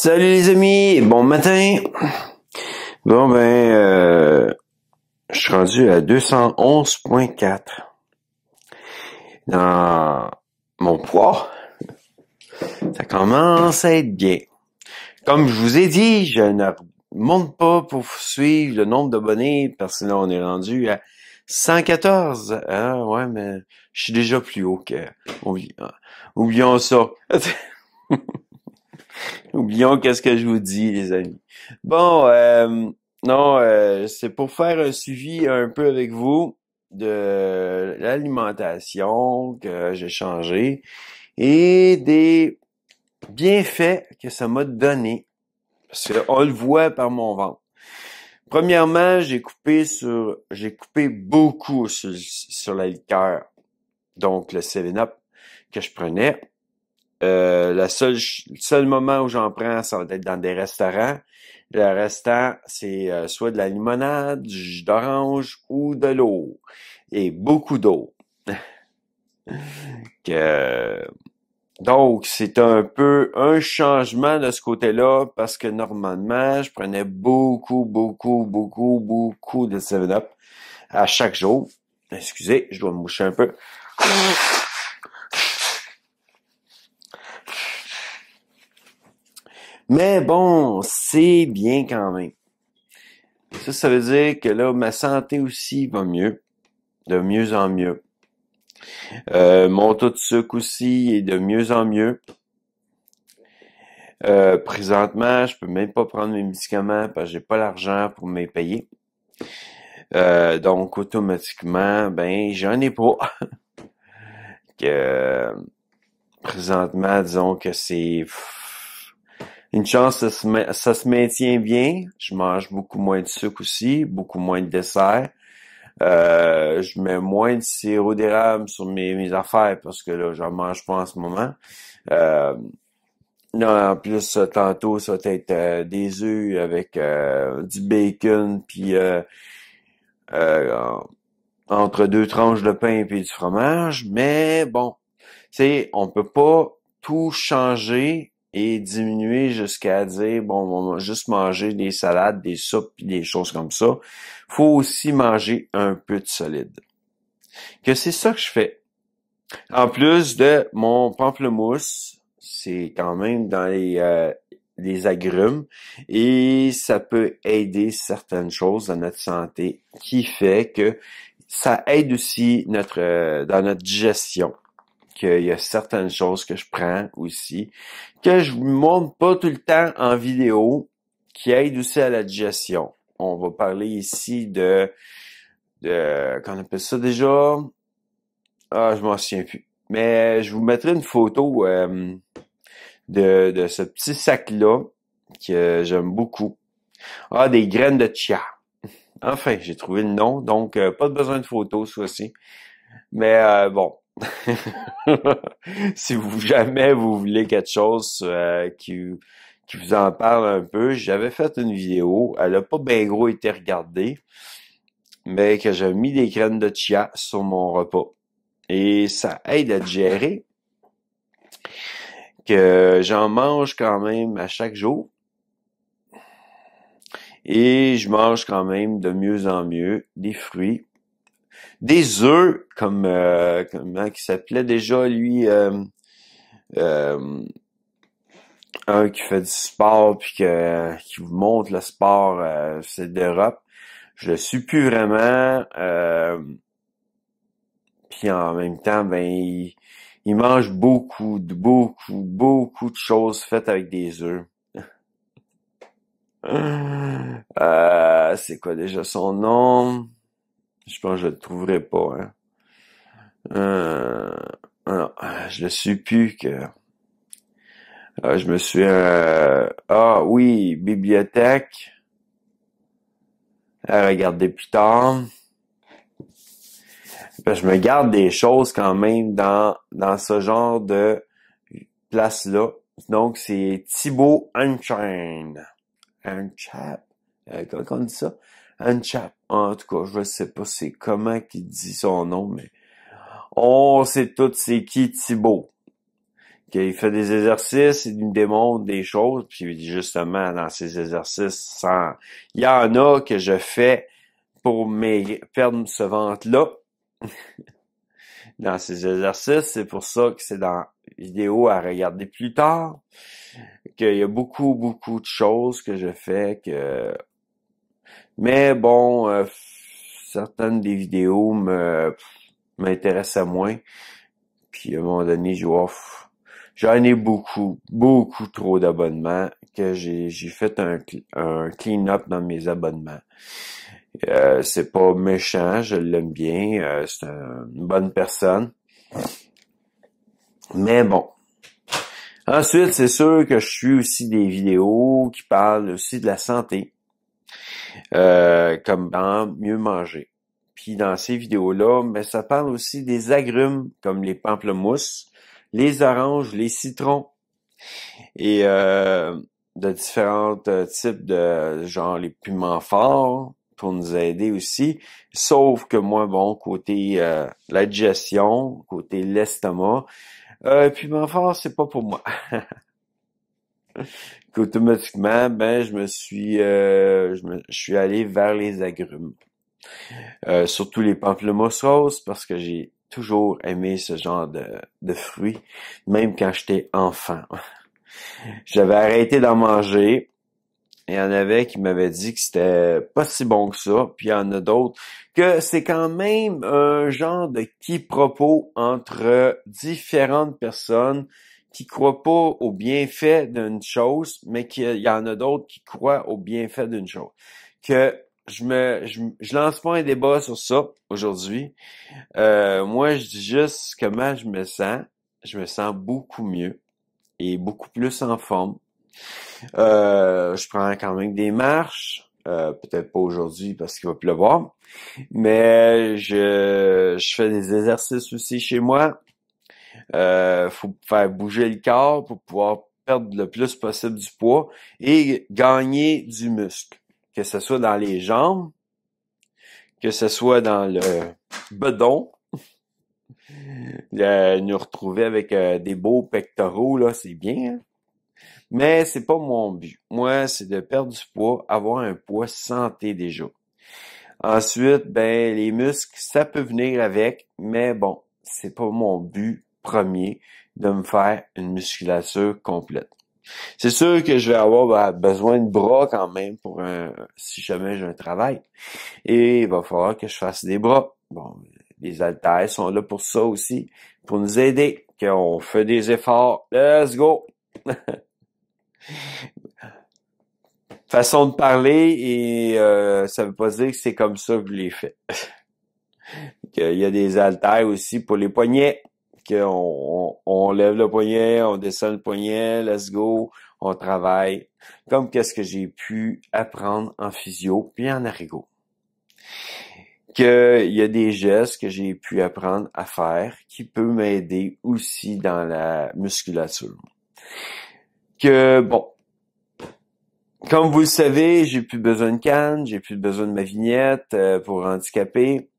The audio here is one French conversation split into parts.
Salut les amis, bon matin. Bon je suis rendu à 211,4 dans mon poids. Ça commence à être bien. Comme je vous ai dit, je ne monte pas pour suivre le nombre d'abonnés parce que là on est rendu à 114. Ah ouais, mais je suis déjà plus haut que... Oublions ça. Oublions qu'est-ce que je vous dis, les amis. Bon, non, c'est pour faire un suivi un peu avec vous de l'alimentation que j'ai changé et des bienfaits que ça m'a donné. Parce qu'on le voit par mon ventre. Premièrement, j'ai coupé beaucoup sur la liqueur. Donc, le 7-Up que je prenais. Le seul moment où j'en prends, ça va être dans des restaurants. Le restant, c'est soit de la limonade, du jus d'orange ou de l'eau. Et beaucoup d'eau. Donc, c'est un peu un changement de ce côté-là parce que normalement, je prenais beaucoup de 7-Up à chaque jour. Excusez, je dois me moucher un peu. Mais bon, c'est bien quand même. Ça veut dire que là, ma santé aussi va mieux, de mieux en mieux. Mon taux de sucre aussi est de mieux en mieux. Présentement, je peux même pas prendre mes médicaments parce que j'ai pas l'argent pour me les payer. Donc, automatiquement, j'en ai pas. Présentement, disons que c'est... Une chance, ça se maintient bien. Je mange beaucoup moins de sucre aussi, beaucoup moins de dessert. Je mets moins de sirop d'érable sur mes affaires parce que là, j'en mange pas en ce moment. Là, en plus, tantôt, ça va être des œufs avec du bacon puis entre deux tranches de pain puis du fromage. Mais bon, tu sais, on peut pas tout changer et diminuer jusqu'à dire, bon, on va juste manger des salades, des soupes, puis des choses comme ça. Faut aussi manger un peu de solide. Que c'est ça que je fais. En plus de mon pamplemousse, c'est quand même dans les agrumes et ça peut aider certaines choses dans notre santé qui fait que ça aide aussi dans notre digestion. Qu'il y a certaines choses que je prends aussi, que je vous montre pas tout le temps en vidéo, qui aident aussi à la digestion. On va parler ici qu'on appelle ça déjà? Ah, je m'en souviens plus. Mais je vous mettrai une photo de ce petit sac-là que j'aime beaucoup. Ah, des graines de chia. Enfin, j'ai trouvé le nom, donc pas besoin de photo, ça aussi. Mais bon. Si jamais vous voulez quelque chose qui vous en parle un peu, j'avais fait une vidéo, elle a pas bien gros été regardée, mais que j'ai mis des graines de chia sur mon repas. Et ça aide à digérer, que j'en mange quand même à chaque jour. Et je mange quand même de mieux en mieux des fruits. Des œufs, comment qui s'appelait déjà, lui, un qui fait du sport puis qui vous montre le sport, c'est d'Europe. Je le suis plus vraiment. Puis en même temps, il mange beaucoup de choses faites avec des œufs. C'est quoi déjà son nom? Je pense que je le trouverai pas, hein. Non, je le suis plus que... je me suis... ah oui, bibliothèque. À regarder plus tard. Parce que je me garde des choses quand même dans ce genre de place-là. Donc, c'est Thibaut Unchained. Unchap. Comment on dit ça? Unchap. En tout cas, je sais pas c'est comment qu'il dit son nom, mais on sait tous c'est qui Thibaut. qu'il fait des exercices, il me démontre des choses, puis justement, dans ces exercices, il y en a que je fais pour perdre ce ventre-là. Dans ces exercices, c'est pour ça que c'est dans la vidéo à regarder plus tard, qu'il y a beaucoup, beaucoup de choses que je fais mais bon, certaines des vidéos m'intéressent moins. Puis à un moment donné, j'en ai beaucoup, beaucoup trop d'abonnements que j'ai fait un clean-up dans mes abonnements. C'est pas méchant, je l'aime bien, c'est une bonne personne. Mais bon. Ensuite, c'est sûr que je suis aussi des vidéos qui parlent aussi de la santé. Comme mieux manger. Puis dans ces vidéos-là, mais ça parle aussi des agrumes comme les pamplemousses, les oranges, les citrons et de différents types de genre les piments forts pour nous aider aussi. Sauf que moi, bon, côté la digestion, côté l'estomac, piment fort, c'est pas pour moi. Qu'automatiquement, ben je suis allé vers les agrumes. Surtout les pamplemousses roses parce que j'ai toujours aimé ce genre de fruits, même quand j'étais enfant. J'avais arrêté d'en manger. Il y en avait qui m'avaient dit que c'était pas si bon que ça, puis il y en a d'autres que c'est quand même un genre de quiproquo entre différentes personnes qui croient pas au bienfait d'une chose, mais qu'il y en a d'autres qui croient au bienfait d'une chose. Que je lance pas un débat sur ça aujourd'hui. Moi, je dis juste comment je me sens. Je me sens beaucoup mieux et beaucoup plus en forme. Je prends quand même des marches. Peut-être pas aujourd'hui parce qu'il va pleuvoir. Mais je fais des exercices aussi chez moi. Faut faire bouger le corps pour pouvoir perdre le plus possible du poids et gagner du muscle. Que ce soit dans les jambes, que ce soit dans le bedon. Nous retrouver avec des beaux pectoraux, là, c'est bien, hein? Mais c'est pas mon but. Moi, c'est de perdre du poids, avoir un poids santé déjà. Ensuite, ben, les muscles, ça peut venir avec, mais bon, c'est pas mon but premier de me faire une musculature complète. C'est sûr que je vais avoir besoin de bras quand même si jamais j'ai un travail. Et il va falloir que je fasse des bras. Bon, les haltères sont là pour ça aussi, pour nous aider. Qu'on fait des efforts. Let's go! Façon de parler et ça veut pas dire que c'est comme ça que je l'ai fait. Il y a des haltères aussi pour les poignets. On lève le poignet, on descend le poignet, let's go, on travaille. Comme qu'est-ce que j'ai pu apprendre en physio puis en ergo. Il y a des gestes que j'ai pu apprendre à faire qui peuvent m'aider aussi dans la musculature. Bon, comme vous le savez, j'ai plus besoin de canne, j'ai plus besoin de ma vignette pour handicapés.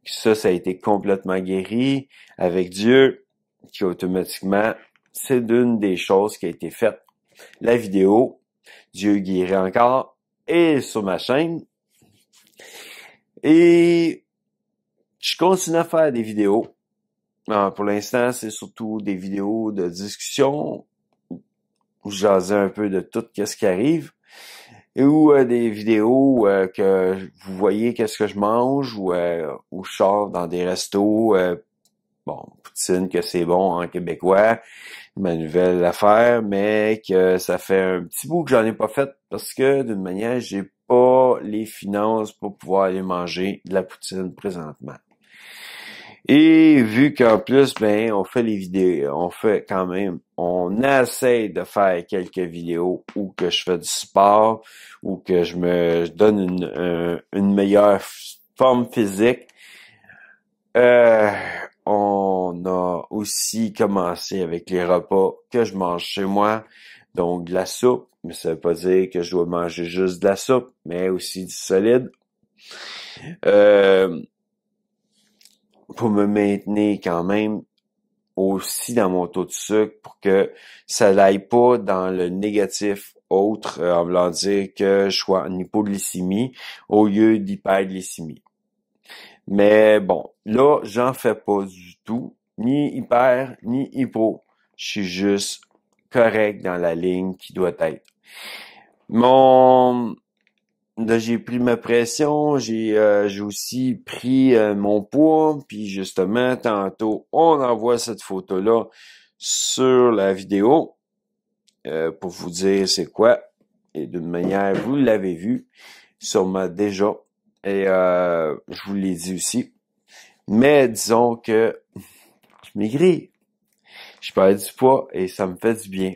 Ça a été complètement guéri avec Dieu, qui automatiquement, c'est d'une des choses qui a été faite. La vidéo, Dieu guérit encore, et sur ma chaîne. Et je continue à faire des vidéos. Alors, pour l'instant, c'est surtout des vidéos de discussion où je jasais un peu de tout ce qui arrive. Ou des vidéos que vous voyez qu'est-ce que je mange ou je sors dans des restos. Bon, poutine que c'est bon en québécois, ma nouvelle affaire, mais que ça fait un petit bout que j'en ai pas fait parce que d'une manière, j'ai pas les finances pour pouvoir aller manger de la poutine présentement. Et vu qu'en plus, ben, on fait les vidéos, on essaie de faire quelques vidéos où que je fais du sport, ou que je me donne une meilleure forme physique. On a aussi commencé avec les repas que je mange chez moi, donc de la soupe, mais ça veut pas dire que je dois manger juste de la soupe, mais aussi du solide. Pour me maintenir quand même aussi dans mon taux de sucre pour que ça n'aille pas dans le négatif autre, en voulant dire que je sois en hypoglycémie au lieu d'hyperglycémie. Mais bon, là, j'en fais pas du tout, ni hyper, ni hypo. Je suis juste correct dans la ligne qui doit être. Là, j'ai pris ma pression, j'ai aussi pris mon poids, puis justement, tantôt, on envoie cette photo-là sur la vidéo pour vous dire c'est quoi. Et d'une manière, vous l'avez vu, sûrement déjà, et je vous l'ai dit aussi. Mais disons que je maigris, je perds du poids et ça me fait du bien.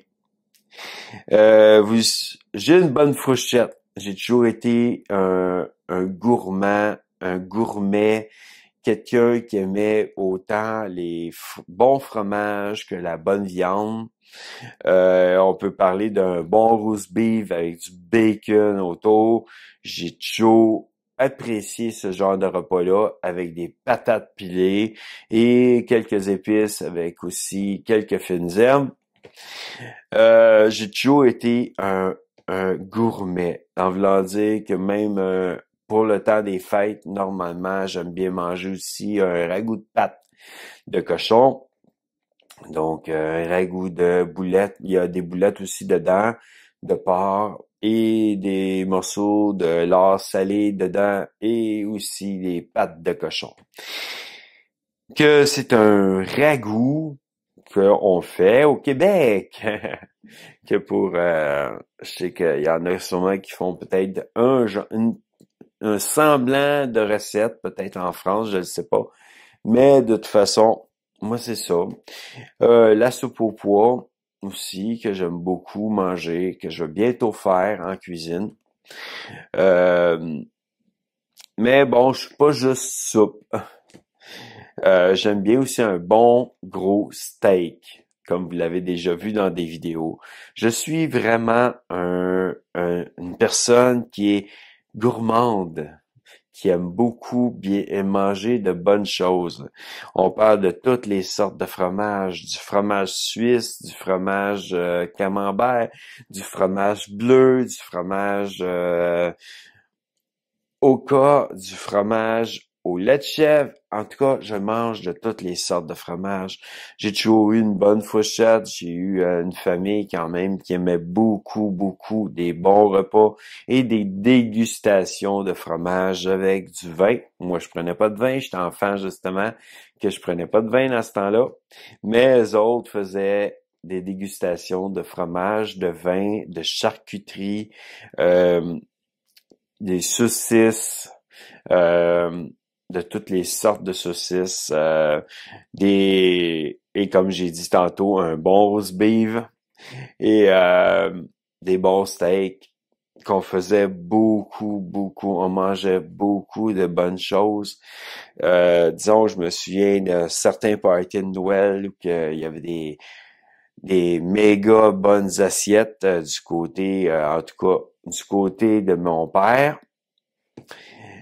J'ai une bonne fourchette. J'ai toujours été un gourmand, un gourmet, quelqu'un qui aimait autant les bons fromages que la bonne viande. On peut parler d'un bon roast beef avec du bacon autour. J'ai toujours apprécié ce genre de repas-là avec des patates pilées et quelques épices avec aussi quelques fines herbes. J'ai toujours été un gourmet, en voulant dire que même pour le temps des fêtes, normalement, j'aime bien manger aussi un ragoût de pâte de cochon. Donc, un ragoût de boulettes. Il y a des boulettes aussi dedans, de porc, et des morceaux de lard salé dedans, et aussi des pâtes de cochon. Que c'est un ragoût qu'on fait au Québec. Que je sais qu'il y en a sûrement qui font peut-être un semblant de recette, peut-être en France, je ne sais pas. Mais de toute façon, moi c'est ça. La soupe au pois aussi, que j'aime beaucoup manger, que je vais bientôt faire en cuisine. Mais bon, je suis pas juste soupe. J'aime bien aussi un bon gros steak, comme vous l'avez déjà vu dans des vidéos. Je suis vraiment une personne qui est gourmande, qui aime beaucoup bien manger de bonnes choses. On parle de toutes les sortes de fromages, du fromage suisse, du fromage camembert, du fromage bleu, du fromage Oka, du fromage au lait de chèvre. En tout cas, je mange de toutes les sortes de fromages. J'ai toujours eu une bonne fourchette. J'ai eu une famille quand même qui aimait beaucoup, beaucoup des bons repas et des dégustations de fromage avec du vin. Moi, je prenais pas de vin. J'étais enfant, justement, que je prenais pas de vin dans ce temps-là. Mais eux autres faisaient des dégustations de fromage, de vin, de charcuterie, des saucisses, de toutes les sortes de saucisses, et comme j'ai dit tantôt, un bon roast beef et des bons steaks qu'on faisait beaucoup, beaucoup. On mangeait beaucoup de bonnes choses. Disons, je me souviens de certains parties de Noël où il y avait des méga bonnes assiettes du côté, en tout cas, du côté de mon père.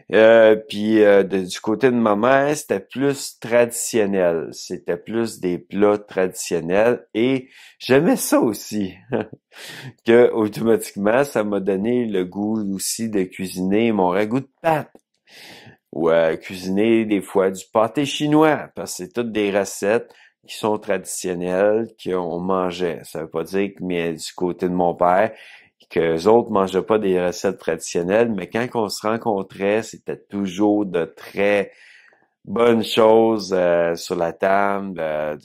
Du côté de ma mère, c'était plus traditionnel. C'était plus des plats traditionnels et j'aimais ça aussi. Que automatiquement, ça m'a donné le goût aussi de cuisiner mon ragoût de pâte. Ou cuisiner des fois du pâté chinois, parce que c'est toutes des recettes qui sont traditionnelles, qu'on mangeait. Ça veut pas dire que mais du côté de mon père, que les autres mangeaient pas des recettes traditionnelles, mais quand on se rencontrait, c'était toujours de très bonnes choses sur la table.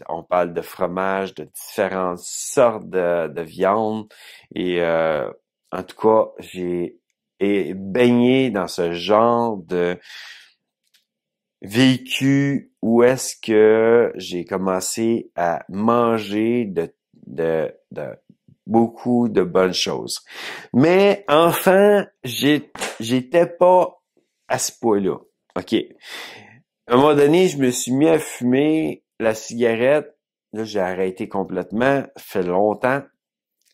On parle de fromage, de différentes sortes de viande. Et en tout cas, j'ai baigné dans ce genre de vécu où est-ce que j'ai commencé à manger de beaucoup de bonnes choses. Mais enfin, j'étais pas à ce point-là. OK. À un moment donné, je me suis mis à fumer la cigarette. Là, j'ai arrêté complètement. Ça fait longtemps.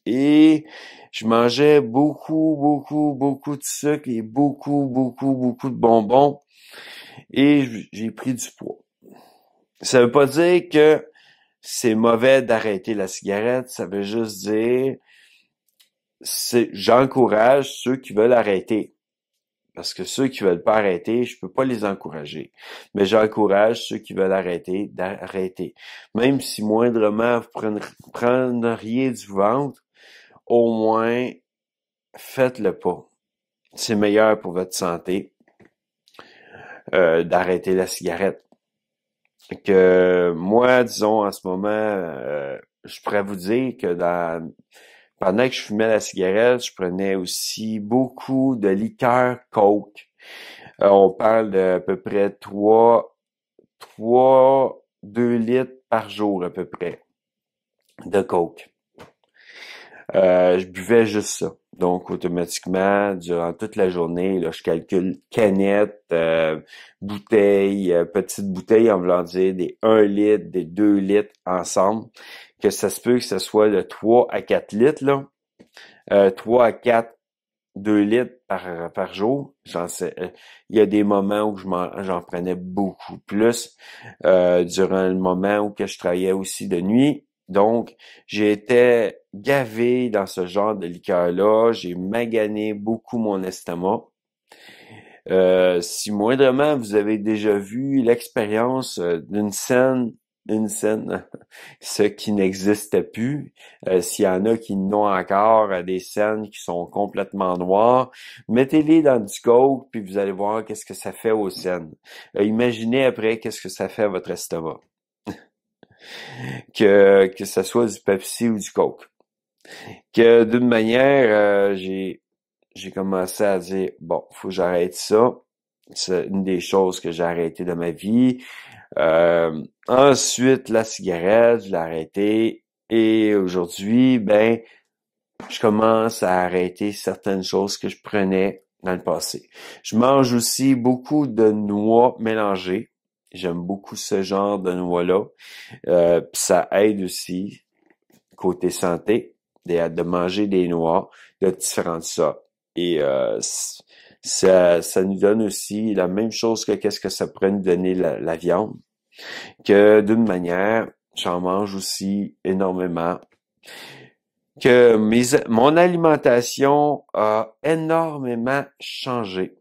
Et je mangeais beaucoup, beaucoup, beaucoup de sucre et beaucoup, beaucoup, beaucoup de bonbons. Et j'ai pris du poids. Ça veut pas dire que c'est mauvais d'arrêter la cigarette, ça veut juste dire, j'encourage ceux qui veulent arrêter. Parce que ceux qui veulent pas arrêter, je peux pas les encourager. Mais j'encourage ceux qui veulent arrêter d'arrêter. Même si moindrement vous prendriez du ventre, au moins faites-le pas. C'est meilleur pour votre santé d'arrêter la cigarette. Que moi, disons, en ce moment, je pourrais vous dire que pendant que je fumais la cigarette, je prenais aussi beaucoup de liqueur Coke. On parle d'à peu près 2 litres par jour à peu près de Coke. Je buvais juste ça. Donc, automatiquement, durant toute la journée, là, je calcule canette, bouteille, petite bouteille, en voulant dire des 1 litre, des 2 litres ensemble, que ça se peut que ce soit de 3 à 4 litres, là. 3 à 4, 2 litres par jour. Il y a des moments où j'en prenais beaucoup plus, durant le moment où que je travaillais aussi de nuit. Donc, j'ai été gavé dans ce genre de liqueur-là. J'ai magané beaucoup mon estomac. Si moindrement vous avez déjà vu l'expérience d'une scène, ce qui n'existe plus, s'il y en a qui n'ont encore des scènes qui sont complètement noires, mettez-les dans du coke puis vous allez voir qu'est-ce que ça fait aux scènes. Imaginez après qu'est-ce que ça fait à votre estomac. Que ça soit du Pepsi ou du Coke. Que d'une manière, j'ai commencé à dire, bon, faut que j'arrête ça. C'est une des choses que j'ai arrêté de ma vie. Ensuite, la cigarette, je l'ai arrêtée. Et aujourd'hui, ben, je commence à arrêter certaines choses que je prenais dans le passé. Je mange aussi beaucoup de noix mélangées. J'aime beaucoup ce genre de noix-là. Puis ça aide aussi, côté santé, de manger des noix de différentes sortes. Et ça nous donne aussi la même chose que qu'est-ce que ça pourrait nous donner la viande. Que d'une manière, j'en mange aussi énormément. Que mon alimentation a énormément changé.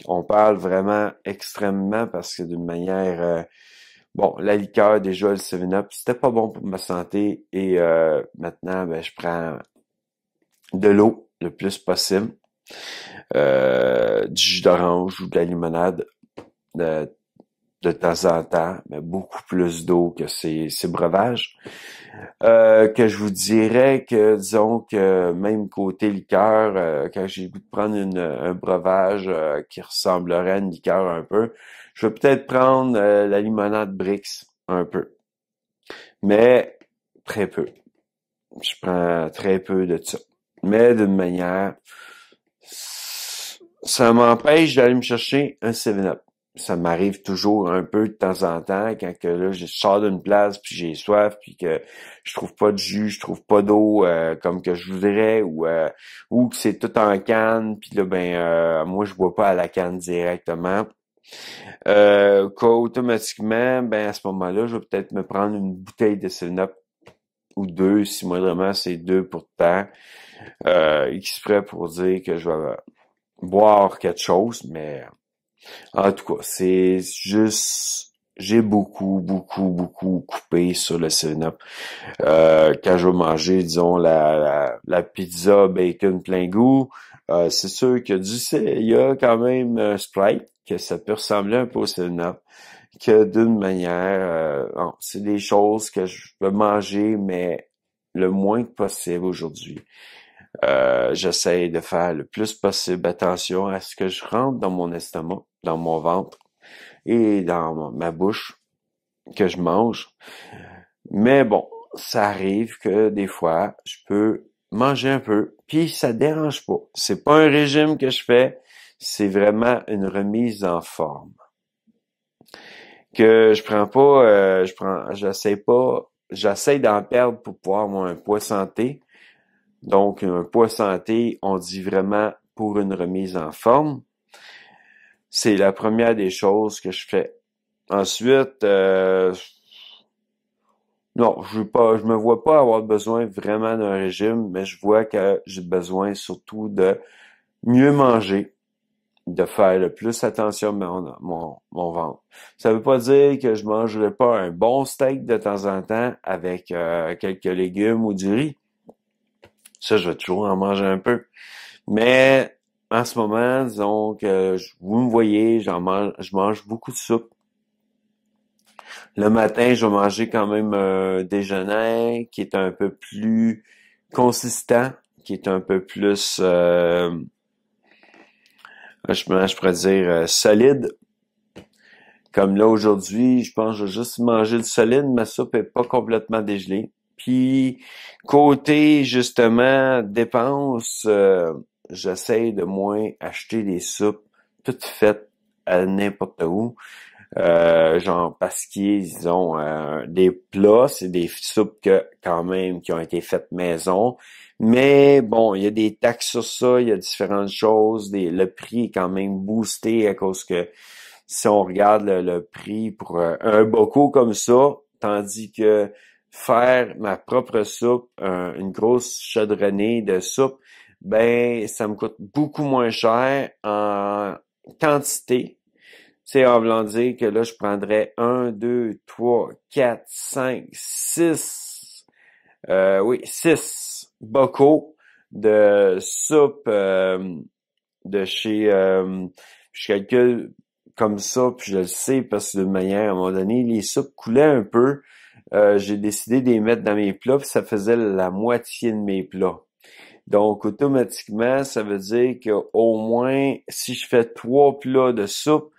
On parle vraiment extrêmement parce que d'une manière... bon, la liqueur, déjà, le 7-Up, c'était pas bon pour ma santé. Et maintenant, ben, je prends de l'eau le plus possible. Du jus d'orange ou de la limonade de temps en temps, mais beaucoup plus d'eau que ces breuvages. Que je vous dirais que, disons que même côté liqueur, quand j'ai le goût de prendre un breuvage qui ressemblerait à une liqueur un peu, je vais peut-être prendre la limonade Brix un peu. Mais très peu. Je prends très peu de ça. Mais d'une manière, ça m'empêche d'aller me chercher un 7-Up. Ça m'arrive toujours un peu de temps en temps quand que là je sors d'une place puis j'ai soif puis que je trouve pas de jus, je trouve pas d'eau comme que je voudrais ou que c'est tout en canne puis là ben moi je bois pas à la canne directement. Qu'automatiquement ben à ce moment-là je vais peut-être me prendre une bouteille de 7-Up ou deux si moindrement c'est deux pour temps exprès pour dire que je vais boire quelque chose mais en tout cas, c'est juste, j'ai beaucoup coupé sur le 7-Up. Quand je vais manger, disons, la pizza bacon plein goût, c'est sûr qu'il y a quand même Sprite, que ça peut ressembler un peu au 7-Up, que d'une manière, bon, c'est des choses que je peux manger, mais le moins possible aujourd'hui. J'essaie de faire le plus possible attention à ce que je rentre dans mon estomac, dans mon ventre et dans ma bouche que je mange. Mais bon, ça arrive que des fois, je peux manger un peu, puis ça dérange pas. C'est pas un régime que je fais, c'est vraiment une remise en forme. Que je prends pas, j'essaie d'en perdre pour pouvoir avoir un poids santé. Donc, un poids santé, on dit vraiment pour une remise en forme. C'est la première des choses que je fais. Ensuite, Non, je me vois pas avoir besoin vraiment d'un régime, mais je vois que j'ai besoin surtout de mieux manger, de faire le plus attention à mon ventre. Ça veut pas dire que je mangerai pas un bon steak de temps en temps avec quelques légumes ou du riz. Ça, je vais toujours en manger un peu. Mais en ce moment, disons que vous me voyez, je mange beaucoup de soupe. Le matin, je vais manger quand même un déjeuner qui est un peu plus consistant, qui est un peu plus, je pourrais dire, solide. Comme là, aujourd'hui, je pense que je vais juste manger le solide, ma soupe est pas complètement dégelée. Puis, côté, justement, dépenses, j'essaie de moins acheter des soupes toutes faites à n'importe où. Genre parce qu'ils ont des plats, c'est des soupes quand même qui ont été faites maison. Mais bon, il y a des taxes sur ça, il y a différentes choses. Le prix est quand même boosté à cause que si on regarde le prix pour un bocaux comme ça, tandis que faire ma propre soupe, une grosse chaudronnée de soupe, ben ça me coûte beaucoup moins cher en quantité. C'est en voulant dire que là, je prendrais 6 bocaux de soupe de chez je calcule comme ça, puis je le sais parce que de manière, à un moment donné, les soupes coulaient un peu. J'ai décidé de les mettre dans mes plats, puis ça faisait la moitié de mes plats. Donc, automatiquement, ça veut dire qu'au moins, si je fais 3 plats de soupe,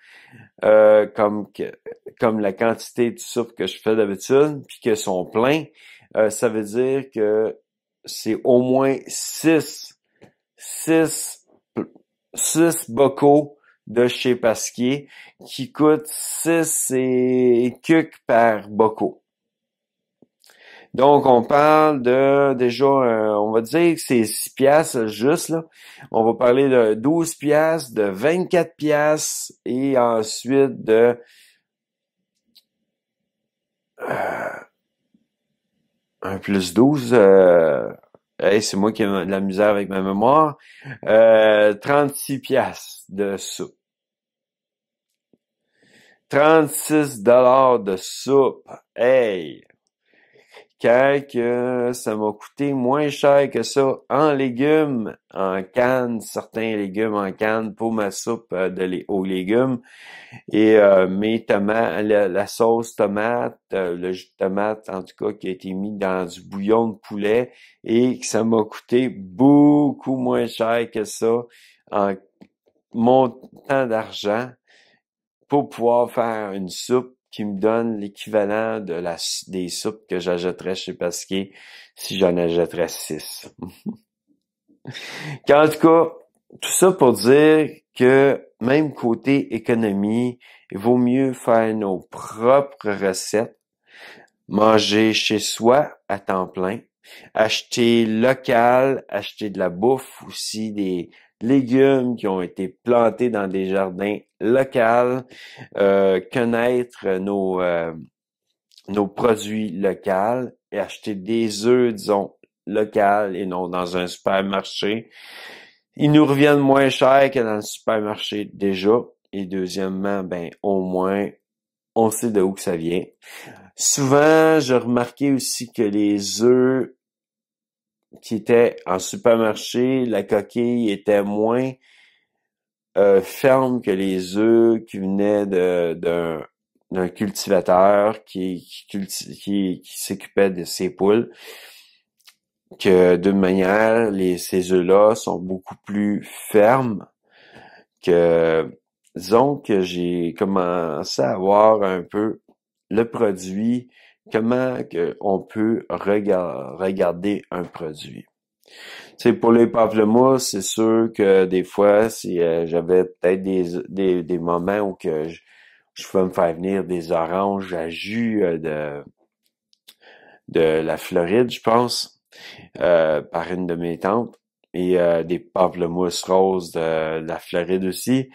euh, comme que, comme la quantité de soupe que je fais d'habitude, puis que sont pleins, ça veut dire que c'est au moins six, six bocaux de chez Pasquier qui coûtent 6 et quelques par bocaux. Donc, on parle de déjà, on va dire que c'est 6 piastres juste, là. On va parler de 12 piastres, de 24 piastres et ensuite de euh, un plus 12. Hey, c'est moi qui ai de la misère avec ma mémoire. 36 piastres de soupe. 36 $ de soupe. Hey! Quand que ça m'a coûté moins cher que ça en légumes, en canne, certains légumes en canne pour ma soupe aux légumes et mes tomates, la sauce tomate, le jus de tomate en tout cas qui a été mis dans du bouillon de poulet et que ça m'a coûté beaucoup moins cher que ça en montant d'argent pour pouvoir faire une soupe qui me donne l'équivalent des soupes que j'achèterais chez Pasquier si j'en achèterais 6. En tout cas, tout ça pour dire que même côté économie, il vaut mieux faire nos propres recettes, manger chez soi à temps plein, acheter local, acheter de la bouffe aussi, des légumes qui ont été plantés dans des jardins locaux, connaître nos produits locaux et acheter des œufs, disons, locaux et non dans un supermarché. Ils nous reviennent moins cher que dans le supermarché déjà. Et deuxièmement, ben au moins, on sait de où que ça vient. Souvent, j'ai remarqué aussi que les œufs qui étaient en supermarché, la coquille était moins ferme que les œufs qui venaient d'un cultivateur qui s'occupait de ses poules, que d'une manière, ces œufs-là sont beaucoup plus fermes que, disons que j'ai commencé à voir un peu le produit, comment que on peut regarder un produit. Tu sais, pour les pamplemousses, c'est sûr que des fois, si j'avais peut-être des moments où que je pouvais me faire venir des oranges à jus de la Floride, je pense, par une de mes tantes, et des pamplemousses roses de la Floride aussi.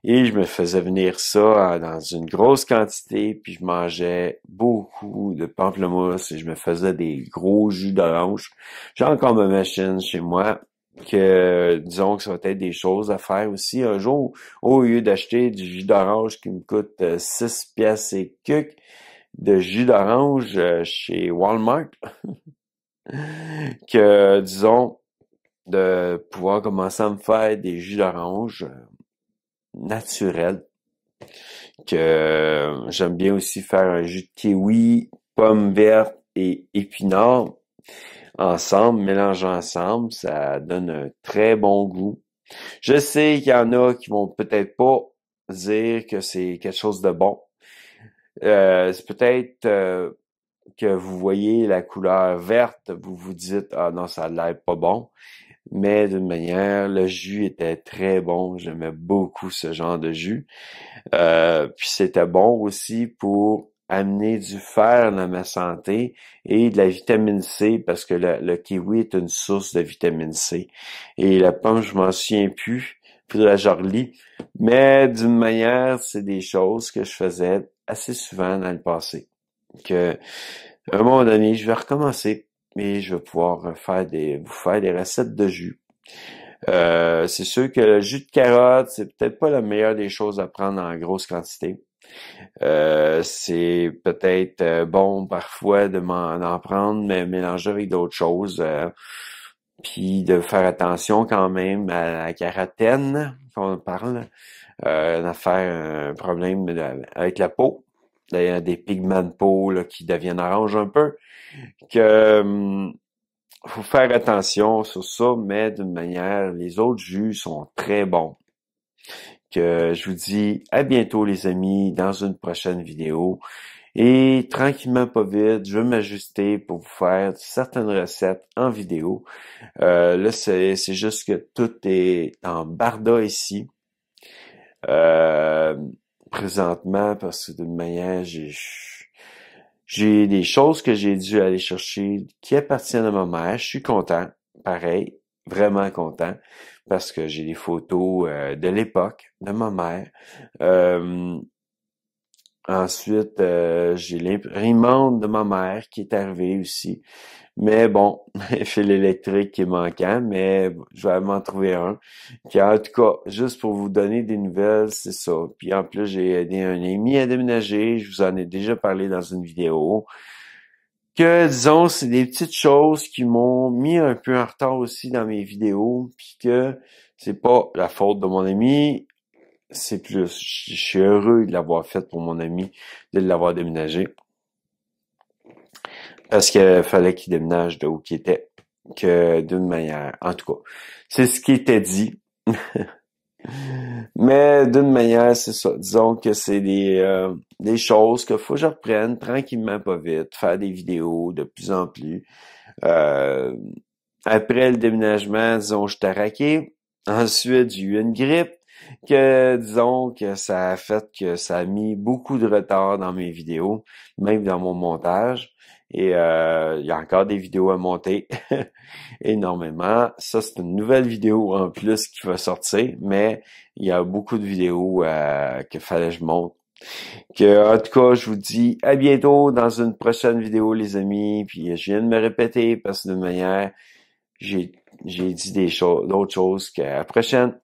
Et je me faisais venir ça dans une grosse quantité, puis je mangeais beaucoup de pamplemousse et je me faisais des gros jus d'orange. J'ai encore ma machine chez moi, que disons que ça va être des choses à faire aussi. Un jour, au lieu d'acheter du jus d'orange qui me coûte 6 piastres et quelques, de jus d'orange chez Walmart, que disons de pouvoir commencer à me faire des jus d'orange naturels, que j'aime bien aussi faire un jus de kiwi, pommes vertes et épinards ensemble, mélangés ensemble, ça donne un très bon goût. Je sais qu'il y en a qui vont peut-être pas dire que c'est quelque chose de bon. C'est peut-être que vous voyez la couleur verte, vous vous dites ah non, ça a l'air pas bon. Mais d'une manière, le jus était très bon. J'aimais beaucoup ce genre de jus. Puis c'était bon aussi pour amener du fer dans ma santé et de la vitamine C parce que le kiwi est une source de vitamine C. Et la pomme, je m'en souviens plus. Faudrait que je relis. Mais d'une manière, c'est des choses que je faisais assez souvent dans le passé. Que, à un moment donné, je vais recommencer et je vais pouvoir vous faire des recettes de jus. C'est sûr que le jus de carotte, c'est peut-être pas la meilleure des choses à prendre en grosse quantité. C'est peut-être bon parfois d'en prendre, mais mélanger avec d'autres choses. Puis de faire attention quand même à la carotène, qu'on parle, d'en faire un problème avec la peau. Il y a des pigments de peau là, qui deviennent orange un peu. Que faut faire attention sur ça, mais d'une manière, les autres jus sont très bons. Que je vous dis à bientôt les amis dans une prochaine vidéo. Et tranquillement pas vite, je vais m'ajuster pour vous faire certaines recettes en vidéo. Là, c'est juste que tout est en barda ici. Présentement, parce que d'une manière, j'ai des choses que j'ai dû aller chercher qui appartiennent à ma mère. Je suis content, pareil, vraiment content, parce que j'ai des photos de l'époque de ma mère. Ensuite, j'ai l'imprimante de ma mère qui est arrivée aussi. Mais bon, fil électrique qui est manquant, mais je vais m'en trouver un. Puis en tout cas, juste pour vous donner des nouvelles, c'est ça. Puis en plus, j'ai aidé un ami à déménager. Je vous en ai déjà parlé dans une vidéo. Que, disons, c'est des petites choses qui m'ont mis un peu en retard aussi dans mes vidéos. Puis que c'est pas la faute de mon ami. C'est plus, je suis heureux de l'avoir fait pour mon ami, de l'avoir déménagé. Parce qu'il fallait qu'il déménage de où qu'il était, que d'une manière. En tout cas, c'est ce qui était dit. Mais d'une manière, c'est ça. Disons que c'est des choses qu'il faut que je reprenne tranquillement, pas vite, faire des vidéos de plus en plus. Après le déménagement, disons, je t'ai raqué. Ensuite, j'ai eu une grippe. Que disons que ça a fait que ça a mis beaucoup de retard dans mes vidéos, même dans mon montage. Et il y a encore des vidéos à monter énormément. Ça, c'est une nouvelle vidéo en plus qui va sortir, mais il y a beaucoup de vidéos que fallait que je monte. En tout cas, je vous dis à bientôt dans une prochaine vidéo, les amis. Puis je viens de me répéter parce que de manière, j'ai dit d'autres choses qu'à la prochaine.